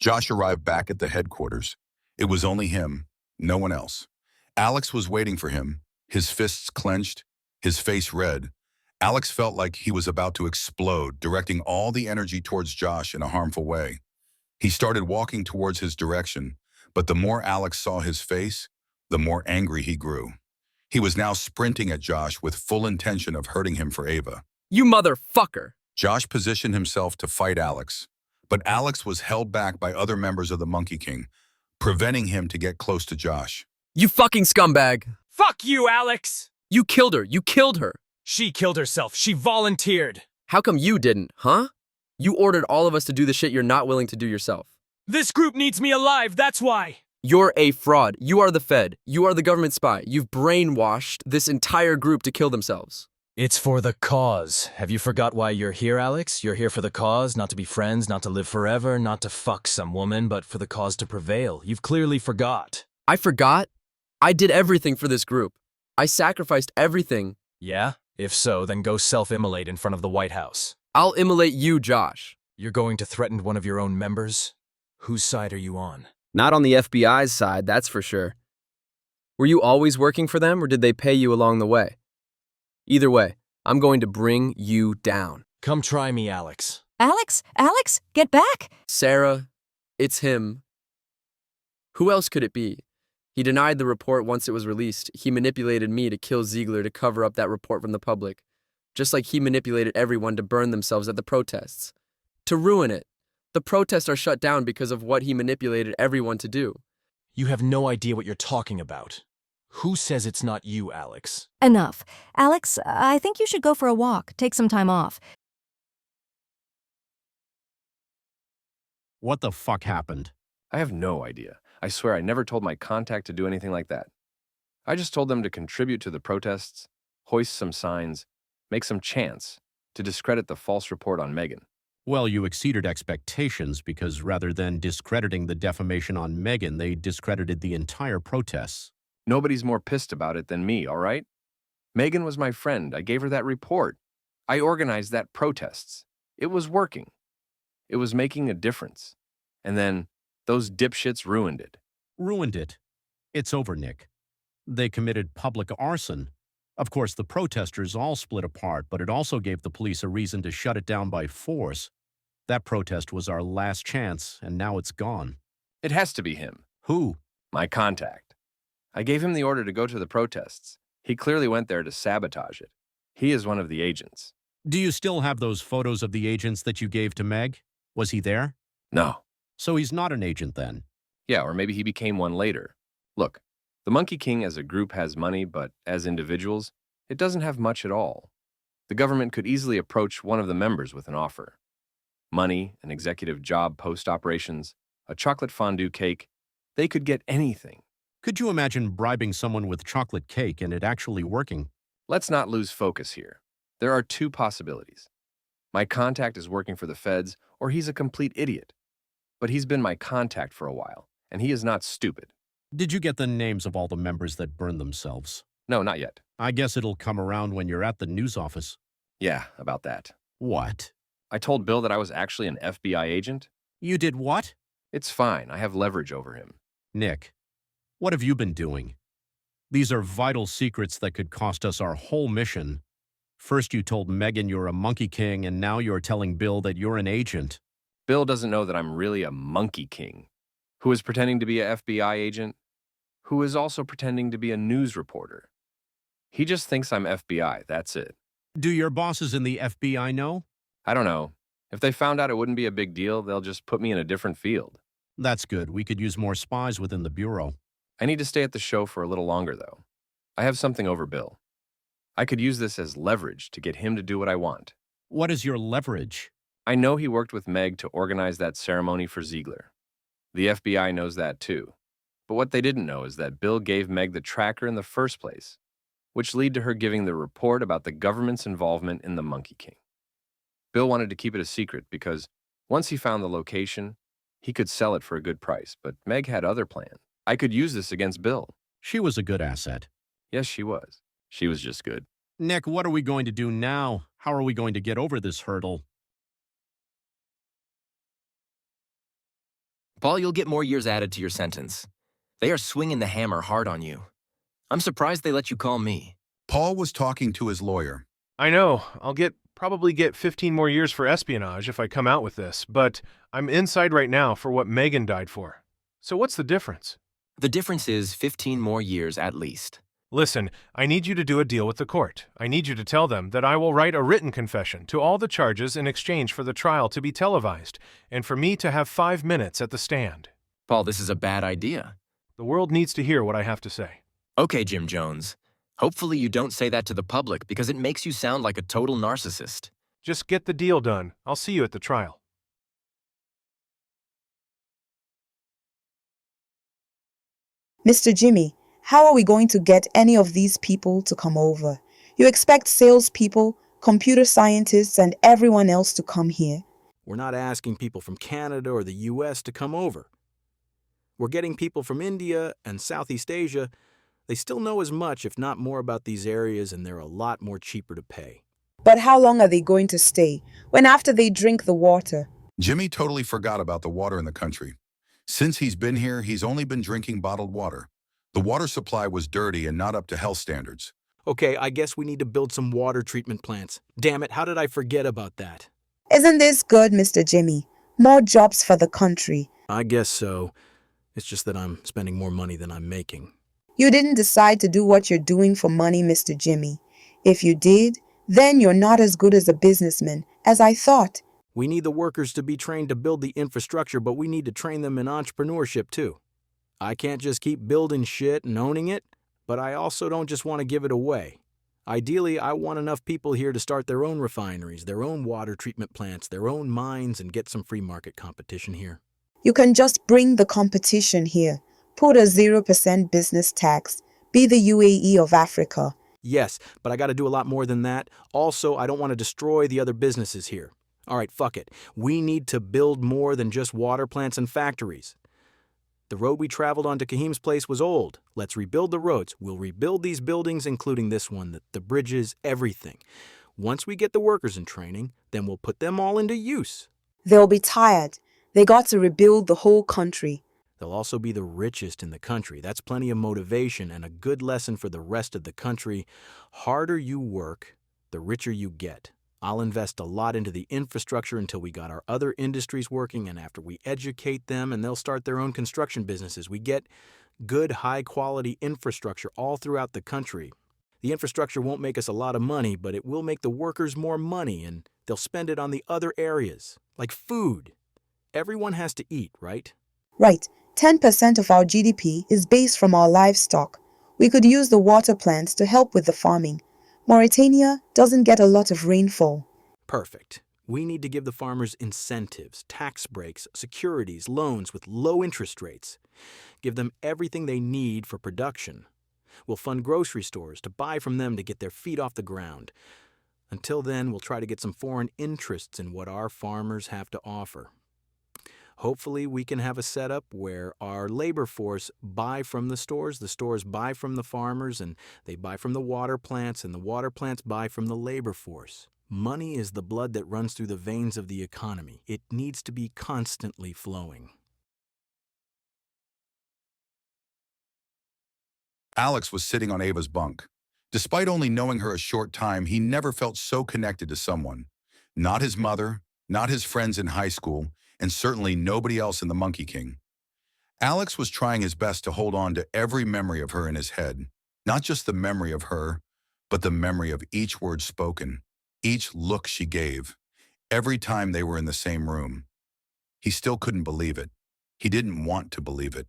Josh arrived back at the headquarters. It was only him, no one else. Alex was waiting for him, his fists clenched, his face red. Alex felt like he was about to explode, directing all the energy towards Josh in a harmful way. He started walking towards his direction, but the more Alex saw his face, the more angry he grew. He was now sprinting at Josh with full intention of hurting him for Ava. You motherfucker! Josh positioned himself to fight Alex, but Alex was held back by other members of the Monkey King, preventing him to get close to Josh. You fucking scumbag! Fuck you, Alex! You killed her! You killed her! She killed herself. She volunteered. How come you didn't, huh? You ordered all of us to do the shit you're not willing to do yourself. This group needs me alive, that's why. You're a fraud. You are the Fed. You are the government spy. You've brainwashed this entire group to kill themselves. It's for the cause. Have you forgot why you're here, Alex? You're here for the cause, not to be friends, not to live forever, not to fuck some woman, but for the cause to prevail. You've clearly forgot. I forgot? I did everything for this group. I sacrificed everything. Yeah? If so, then go self-immolate in front of the White House. I'll immolate you, Josh. You're going to threaten one of your own members? Whose side are you on? Not on the FBI's side, that's for sure. Were you always working for them, or did they pay you along the way? Either way, I'm going to bring you down. Come try me, Alex. Alex, get back! Sarah, it's him. Who else could it be? He denied the report once it was released. He manipulated me to kill Ziegler to cover up that report from the public. Just like he manipulated everyone to burn themselves at the protests. To ruin it. The protests are shut down because of what he manipulated everyone to do. You have no idea what you're talking about. Who says it's not you, Alex? Enough. Alex, I think you should go for a walk. Take some time off. What the fuck happened? I have no idea. I swear I never told my contact to do anything like that. I just told them to contribute to the protests, hoist some signs, make some chants to discredit the false report on Meghan. Well, you exceeded expectations because rather than discrediting the defamation on Meghan, they discredited the entire protests. Nobody's more pissed about it than me, all right? Meghan was my friend. I gave her that report. I organized that protests. It was working. It was making a difference. And then those dipshits ruined it. Ruined it. It's over, Nick. They committed public arson. Of course, the protesters all split apart, but it also gave the police a reason to shut it down by force. That protest was our last chance, and now it's gone. It has to be him. Who? My contact. I gave him the order to go to the protests. He clearly went there to sabotage it. He is one of the agents. Do you still have those photos of the agents that you gave to Meg? Was he there? No. So he's not an agent then? Yeah, or maybe he became one later. Look, the Monkey King as a group has money, but as individuals, it doesn't have much at all. The government could easily approach one of the members with an offer. Money, an executive job post-operations, a chocolate fondue cake. They could get anything. Could you imagine bribing someone with chocolate cake and it actually working? Let's not lose focus here. There are two possibilities. My contact is working for the feds, or he's a complete idiot. But he's been my contact for a while, and he is not stupid. Did you get the names of all the members that burned themselves? No, not yet. I guess it'll come around when you're at the news office. Yeah, about that. What? I told Bill that I was actually an FBI agent. You did what? It's fine. I have leverage over him. Nick, what have you been doing? These are vital secrets that could cost us our whole mission. First you told Meghan you're a Monkey King, and now you're telling Bill that you're an agent. Bill doesn't know that I'm really a Monkey King, who is pretending to be a FBI agent, who is also pretending to be a news reporter. He just thinks I'm FBI, that's it. Do your bosses in the FBI know? I don't know. If they found out it wouldn't be a big deal, they'll just put me in a different field. That's good. We could use more spies within the Bureau. I need to stay at the show for a little longer, though. I have something over Bill. I could use this as leverage to get him to do what I want. What is your leverage? I know he worked with Meg to organize that ceremony for Ziegler. The FBI knows that too. But what they didn't know is that Bill gave Meg the tracker in the first place, which led to her giving the report about the government's involvement in the Monkey King. Bill wanted to keep it a secret because once he found the location, he could sell it for a good price, but Meg had other plans. I could use this against Bill. She was a good asset. Yes, she was. She was just good. Nick, what are we going to do now? How are we going to get over this hurdle? Paul, you'll get more years added to your sentence. They are swinging the hammer hard on you. I'm surprised they let you call me. Paul was talking to his lawyer. I know, I'll probably get 15 more years for espionage if I come out with this, but I'm inside right now for what Megan died for. So what's the difference? The difference is 15 more years at least. Listen, I need you to do a deal with the court. I need you to tell them that I will write a written confession to all the charges in exchange for the trial to be televised, and for me to have 5 minutes at the stand. Paul, this is a bad idea. The world needs to hear what I have to say. Okay, Jim Jones. Hopefully you don't say that to the public because it makes you sound like a total narcissist. Just get the deal done. I'll see you at the trial. Mr. Jimmy, how are we going to get any of these people to come over? You expect salespeople, computer scientists, and everyone else to come here? We're not asking people from Canada or the US to come over. We're getting people from India and Southeast Asia. They still know as much, if not more, about these areas, and they're a lot more cheaper to pay. But how long are they going to stay? When after they drink the water? Jimmy totally forgot about the water in the country. Since he's been here, he's only been drinking bottled water. The water supply was dirty and not up to health standards. Okay, I guess we need to build some water treatment plants. Damn it, how did I forget about that? Isn't this good, Mr. Jimmy? More jobs for the country. I guess so. It's just that I'm spending more money than I'm making. You didn't decide to do what you're doing for money, Mr. Jimmy. If you did, then you're not as good as a businessman as I thought. We need the workers to be trained to build the infrastructure, but we need to train them in entrepreneurship too. I can't just keep building shit and owning it, but I also don't just want to give it away. Ideally, I want enough people here to start their own refineries, their own water treatment plants, their own mines, and get some free market competition here. You can just bring the competition here. Put a 0% business tax. Be the UAE of Africa. Yes, but I got to do a lot more than that. Also, I don't want to destroy the other businesses here. All right, fuck it. We need to build more than just water plants and factories. The road we traveled on to Kahim's place was old. Let's rebuild the roads. We'll rebuild these buildings, including this one, the bridges, everything. Once we get the workers in training, then we'll put them all into use. They'll be tired. They got to rebuild the whole country. They'll also be the richest in the country. That's plenty of motivation and a good lesson for the rest of the country. Harder you work, the richer you get. I'll invest a lot into the infrastructure until we got our other industries working, and after we educate them and they'll start their own construction businesses, we get good, high-quality infrastructure all throughout the country. The infrastructure won't make us a lot of money, but it will make the workers more money, and they'll spend it on the other areas, like food. Everyone has to eat, right? Right. 10% of our GDP is based from our livestock. We could use the water plants to help with the farming. Mauritania doesn't get a lot of rainfall. Perfect. We need to give the farmers incentives, tax breaks, securities, loans with low interest rates. Give them everything they need for production. We'll fund grocery stores to buy from them to get their feet off the ground. Until then, we'll try to get some foreign interests in what our farmers have to offer. Hopefully, we can have a setup where our labor force buy from the stores buy from the farmers, and they buy from the water plants, and the water plants buy from the labor force. Money is the blood that runs through the veins of the economy. It needs to be constantly flowing. Alex was sitting on Ava's bunk. Despite only knowing her a short time, he never felt so connected to someone. Not his mother, not his friends in high school, and certainly nobody else in the Monkey King. Alex was trying his best to hold on to every memory of her in his head. Not just the memory of her, but the memory of each word spoken, each look she gave, every time they were in the same room. He still couldn't believe it. He didn't want to believe it.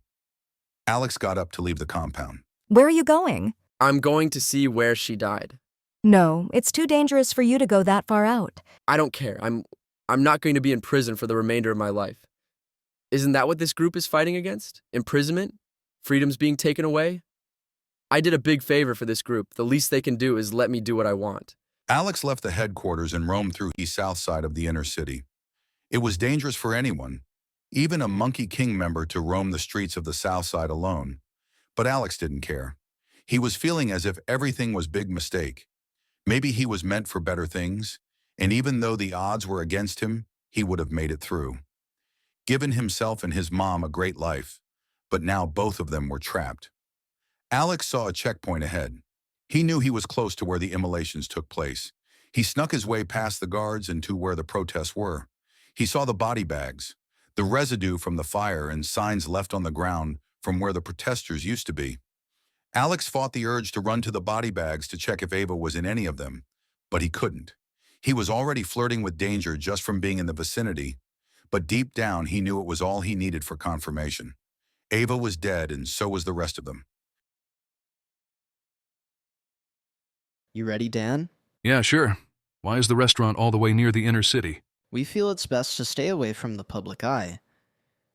Alex got up to leave the compound. Where are you going? I'm going to see where she died. No, it's too dangerous for you to go that far out. I don't care. I'm not going to be in prison for the remainder of my life. Isn't that what this group is fighting against? Imprisonment? Freedom's being taken away? I did a big favor for this group. The least they can do is let me do what I want. Alex left the headquarters and roamed through the south side of the inner city. It was dangerous for anyone, even a Monkey King member, to roam the streets of the south side alone. But Alex didn't care. He was feeling as if everything was a big mistake. Maybe he was meant for better things, and even though the odds were against him, he would have made it through. given himself and his mom a great life, but now both of them were trapped. Alex saw a checkpoint ahead. He knew he was close to where the immolations took place. He snuck his way past the guards and to where the protests were. He saw the body bags, the residue from the fire and signs left on the ground from where the protesters used to be. Alex fought the urge to run to the body bags to check if Ava was in any of them, but he couldn't. He was already flirting with danger just from being in the vicinity, but deep down he knew it was all he needed for confirmation. Ava was dead and so was the rest of them. You ready, Dan? Yeah, sure. Why is the restaurant all the way near the inner city? We feel it's best to stay away from the public eye.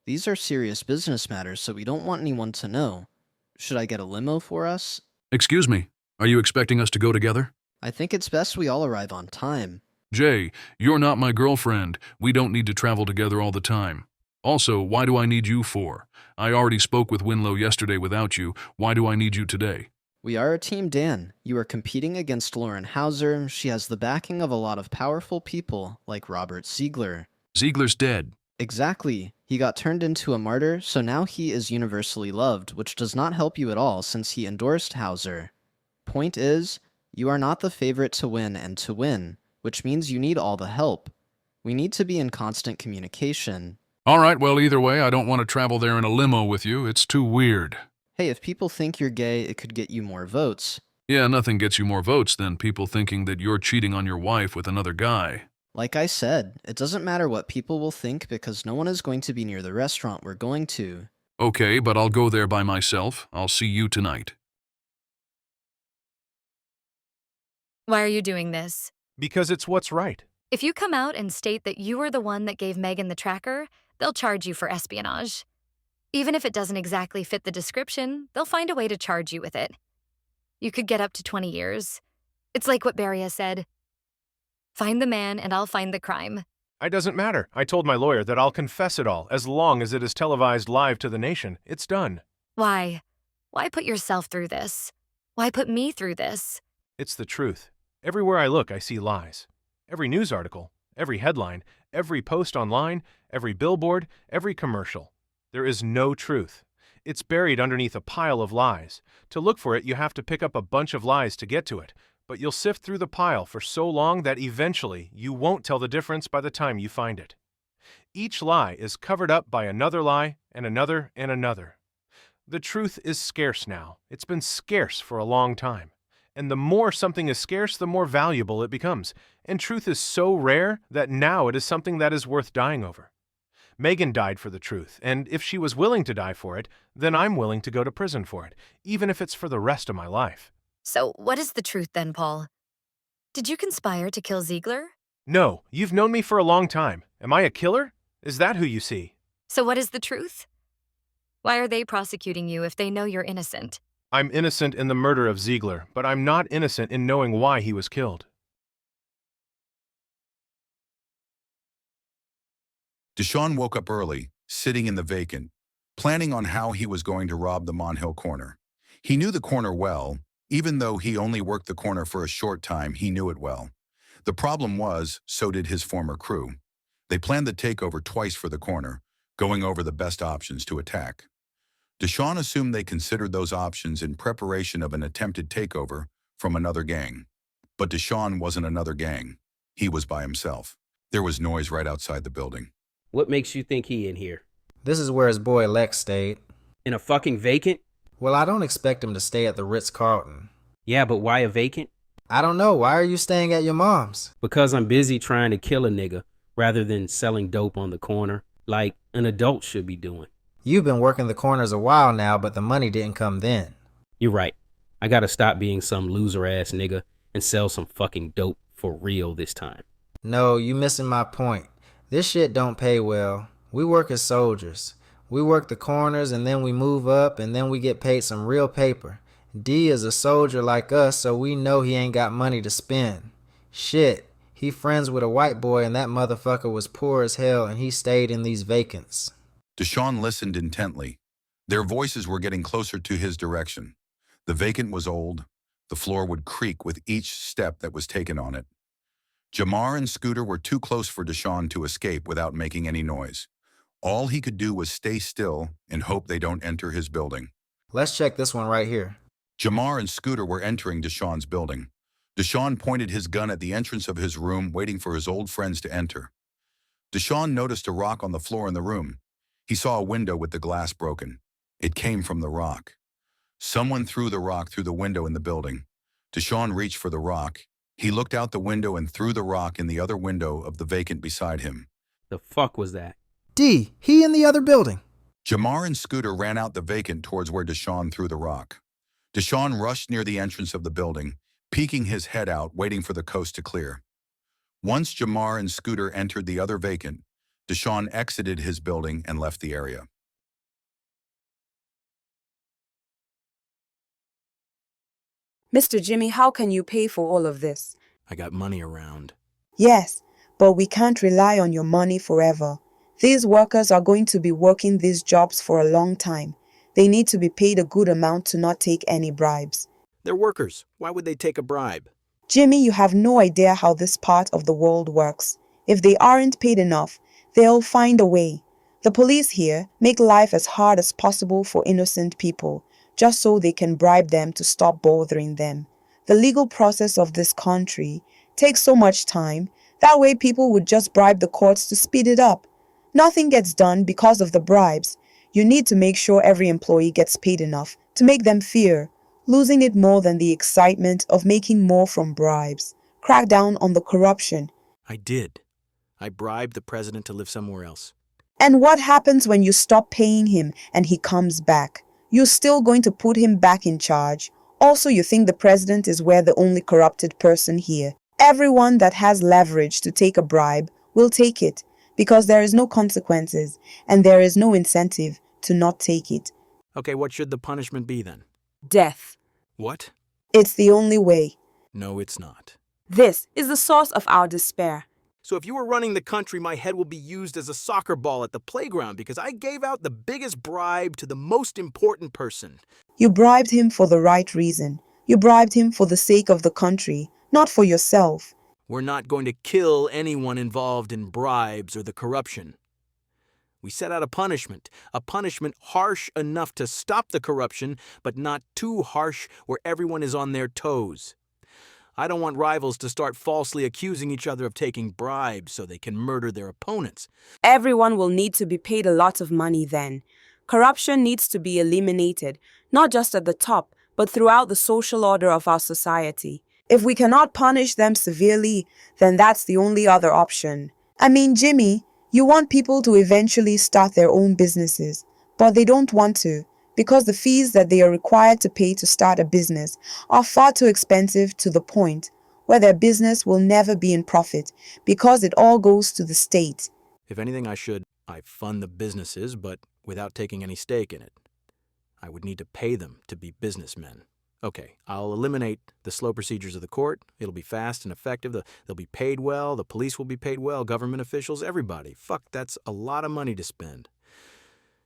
These are serious business matters, so we don't want anyone to know. Should I get a limo for us? Excuse me, are you expecting us to go together? I think it's best we all arrive on time. Jay, you're not my girlfriend. We don't need to travel together all the time. Also, why do I need you for? I already spoke with Winlow yesterday without you. Why do I need you today? We are a team, Dan. You are competing against Lauren Hauser. She has the backing of a lot of powerful people, like Robert Ziegler. Ziegler's dead. Exactly. He got turned into a martyr, so now he is universally loved, which does not help you at all since he endorsed Hauser. Point is, you are not the favorite to win and to win, which means you need all the help. We need to be in constant communication. All right, well, either way, I don't want to travel there in a limo with you. It's too weird. Hey, if people think you're gay, it could get you more votes. Yeah, nothing gets you more votes than people thinking that you're cheating on your wife with another guy. Like I said, it doesn't matter what people will think because no one is going to be near the restaurant we're going to. Okay, but I'll go there by myself. I'll see you tonight. Why are you doing this? Because it's what's right. If you come out and state that you were the one that gave Megan the tracker, they'll charge you for espionage. Even if it doesn't exactly fit the description, they'll find a way to charge you with it. You could get up to 20 years. It's like what Beria said. Find the man and I'll find the crime. It doesn't matter. I told my lawyer that I'll confess it all. As long as it is televised live to the nation, it's done. Why? Why put yourself through this? Why put me through this? It's the truth. Everywhere I look, I see lies. Every news article, every headline, every post online, every billboard, every commercial. There is no truth. It's buried underneath a pile of lies. To look for it, you have to pick up a bunch of lies to get to it. But you'll sift through the pile for so long that eventually you won't tell the difference by the time you find it. Each lie is covered up by another lie and another and another. The truth is scarce now. It's been scarce for a long time. And the more something is scarce, the more valuable it becomes. And truth is so rare that now it is something that is worth dying over. Megan died for the truth, and if she was willing to die for it, then I'm willing to go to prison for it, even if it's for the rest of my life. So what is the truth then, Paul? Did you conspire to kill Ziegler? No, you've known me for a long time. Am I a killer? Is that who you see? So what is the truth? Why are they prosecuting you if they know you're innocent? I'm innocent in the murder of Ziegler, but I'm not innocent in knowing why he was killed. Deshaun woke up early, sitting in the vacant, planning on how he was going to rob the Monhill corner. He knew the corner well. Even though he only worked the corner for a short time, he knew it well. The problem was, so did his former crew. They planned the takeover twice for the corner, going over the best options to attack. Deshaun assumed they considered those options in preparation of an attempted takeover from another gang. But Deshaun wasn't another gang. He was by himself. There was noise right outside the building. What makes you think he in here? This is where his boy Lex stayed. In a fucking vacant? Well, I don't expect him to stay at the Ritz-Carlton. Yeah, but why a vacant? I don't know. Why are you staying at your mom's? Because I'm busy trying to kill a nigga rather than selling dope on the corner, like an adult should be doing. You've been working the corners a while now, but the money didn't come then. You're right. I gotta stop being some loser-ass nigga and sell some fucking dope for real this time. No, you missing my point. This shit don't pay well. We work as soldiers. We work the corners and then we move up and then we get paid some real paper. D is a soldier like us, so we know he ain't got money to spend. Shit, he friends with a white boy and that motherfucker was poor as hell and he stayed in these vacants. Deshaun listened intently. Their voices were getting closer to his direction. The vacant was old. The floor would creak with each step that was taken on it. Jamar and Scooter were too close for Deshaun to escape without making any noise. All he could do was stay still and hope they don't enter his building. Let's check this one right here. Jamar and Scooter were entering Deshaun's building. Deshaun pointed his gun at the entrance of his room, waiting for his old friends to enter. Deshaun noticed a rock on the floor in the room. He saw a window with the glass broken. It came from the rock. Someone threw the rock through the window in the building. Deshaun reached for the rock. He looked out the window and threw the rock in the other window of the vacant beside him. The fuck was that? D, he in the other building. Jamar and Scooter ran out the vacant towards where Deshaun threw the rock. Deshaun rushed near the entrance of the building, peeking his head out, waiting for the coast to clear. Once Jamar and Scooter entered the other vacant, Deshaun exited his building and left the area. Mr. Jimmy, how can you pay for all of this? I got money around. Yes, but we can't rely on your money forever. These workers are going to be working these jobs for a long time. They need to be paid a good amount to not take any bribes. They're workers. Why would they take a bribe? Jimmy, you have no idea how this part of the world works. If they aren't paid enough, they'll find a way. The police here make life as hard as possible for innocent people, just so they can bribe them to stop bothering them. The legal process of this country takes so much time, that way people would just bribe the courts to speed it up. Nothing gets done because of the bribes. You need to make sure every employee gets paid enough to make them fear, losing it more than the excitement of making more from bribes. Crack down on the corruption. I did. I bribed the president to live somewhere else. And what happens when you stop paying him and he comes back? You're still going to put him back in charge. Also, you think the president is the only corrupted person here. Everyone that has leverage to take a bribe will take it, because there is no consequences and there is no incentive to not take it. Okay, what should the punishment be then? Death. What? It's the only way. No, it's not. This is the source of our despair. So if you were running the country, my head will be used as a soccer ball at the playground because I gave out the biggest bribe to the most important person. You bribed him for the right reason. You bribed him for the sake of the country, not for yourself. We're not going to kill anyone involved in bribes or the corruption. We set out a punishment harsh enough to stop the corruption, but not too harsh where everyone is on their toes. I don't want rivals to start falsely accusing each other of taking bribes so they can murder their opponents. Everyone will need to be paid a lot of money then. Corruption needs to be eliminated, not just at the top, but throughout the social order of our society. If we cannot punish them severely, then that's the only other option. I mean, Jimmy, you want people to eventually start their own businesses, but they don't want to, because the fees that they are required to pay to start a business are far too expensive, to the point where their business will never be in profit because it all goes to the state. If anything, I fund the businesses, but without taking any stake in it. I would need to pay them to be businessmen. Okay, I'll eliminate the slow procedures of the court. It'll be fast and effective. They'll be paid well. The police will be paid well. Government officials, everybody. Fuck, that's a lot of money to spend.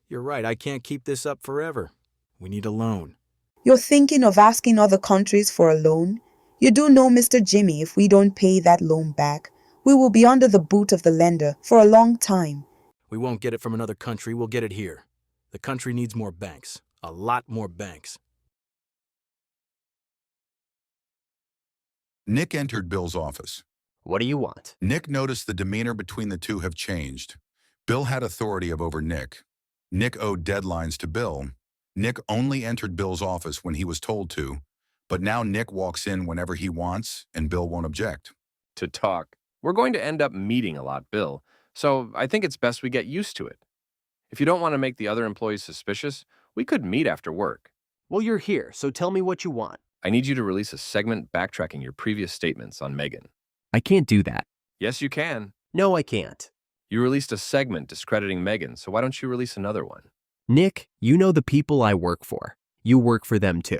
You're right, I can't keep this up forever. We need a loan. You're thinking of asking other countries for a loan? You do know, Mr. Jimmy, if we don't pay that loan back, we will be under the boot of the lender for a long time. We won't get it from another country, we'll get it here. The country needs more banks. A lot more banks. Nick entered Bill's office. What do you want? Nick noticed the demeanor between the two have changed. Bill had authority over Nick. Nick owed deadlines to Bill. Nick only entered Bill's office when he was told to, but now Nick walks in whenever he wants and Bill won't object. To talk. We're going to end up meeting a lot, Bill, so I think it's best we get used to it. If you don't want to make the other employees suspicious, we could meet after work. Well, you're here, so tell me what you want. I need you to release a segment backtracking your previous statements on Megan. I can't do that. Yes, you can. No, I can't. You released a segment discrediting Megan, so why don't you release another one? Nick, you know the people I work for. You work for them too.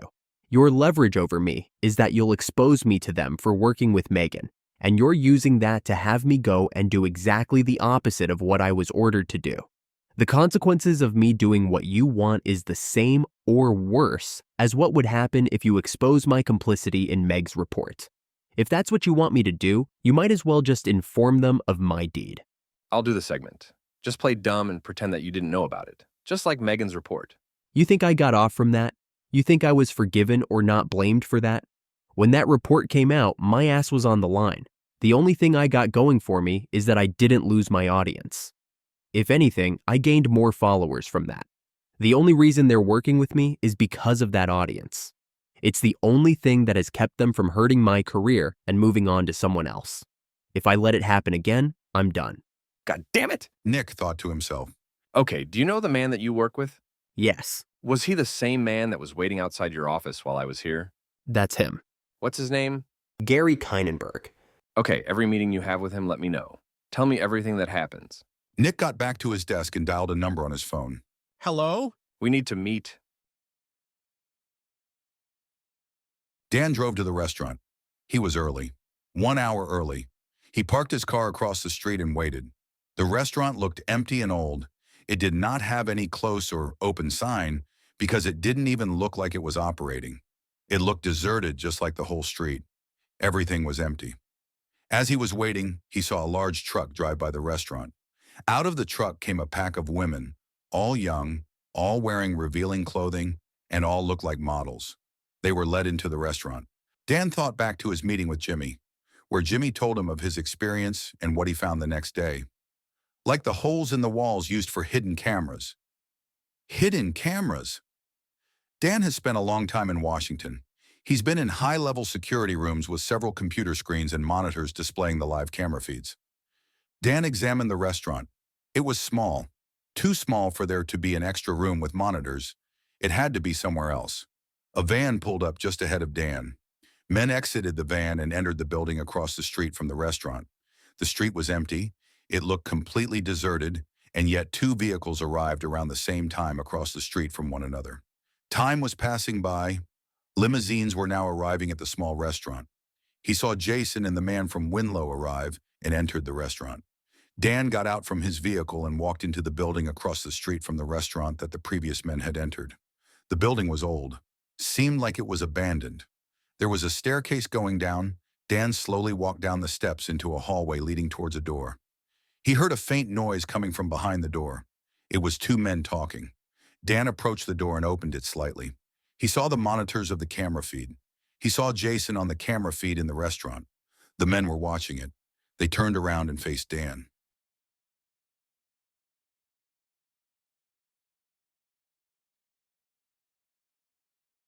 Your leverage over me is that you'll expose me to them for working with Megan, and you're using that to have me go and do exactly the opposite of what I was ordered to do. The consequences of me doing what you want is the same or worse as what would happen if you expose my complicity in Meg's report. If that's what you want me to do, you might as well just inform them of my deed. I'll do the segment. Just play dumb and pretend that you didn't know about it. Just like Megan's report. You think I got off from that? You think I was forgiven or not blamed for that? When that report came out, my ass was on the line. The only thing I got going for me is that I didn't lose my audience. If anything, I gained more followers from that. The only reason they're working with me is because of that audience. It's the only thing that has kept them from hurting my career and moving on to someone else. If I let it happen again, I'm done. God damn it! Nick thought to himself. Okay, do you know the man that you work with? Yes, Was he the same man that was waiting outside your office while I was here? that's him. What's his name? Gary Keinenberg. Okay, every meeting you have with him, let me know. Tell me everything that happens. Nick got back to his desk and dialed a number on his phone. Hello? We need to meet. Dan drove to the restaurant. He was early. 1 hour early. He parked his car across the street and waited. The restaurant looked empty and old. It did not have any close or open sign because it didn't even look like it was operating. It looked deserted just like the whole street. Everything was empty. As he was waiting, he saw a large truck drive by the restaurant. Out of the truck came a pack of women, all young, all wearing revealing clothing, and all looked like models. They were led into the restaurant. Dan thought back to his meeting with Jimmy, where Jimmy told him of his experience and what he found the next day. Like the holes in the walls used for hidden cameras. Hidden cameras? Dan has spent a long time in Washington. He's been in high-level security rooms with several computer screens and monitors displaying the live camera feeds. Dan examined the restaurant. It was small, too small for there to be an extra room with monitors. It had to be somewhere else. A van pulled up just ahead of Dan. Men exited the van and entered the building across the street from the restaurant. The street was empty. It looked completely deserted, and yet 2 vehicles arrived around the same time across the street from one another. Time was passing by. Limousines were now arriving at the small restaurant. He saw Jason and the man from Winlow arrive and entered the restaurant. Dan got out from his vehicle and walked into the building across the street from the restaurant that the previous men had entered. The building was old, seemed like it was abandoned. There was a staircase going down. Dan slowly walked down the steps into a hallway leading towards a door. He heard a faint noise coming from behind the door. It was 2 men talking. Dan approached the door and opened it slightly. He saw the monitors of the camera feed. He saw Jason on the camera feed in the restaurant. The men were watching it. They turned around and faced Dan.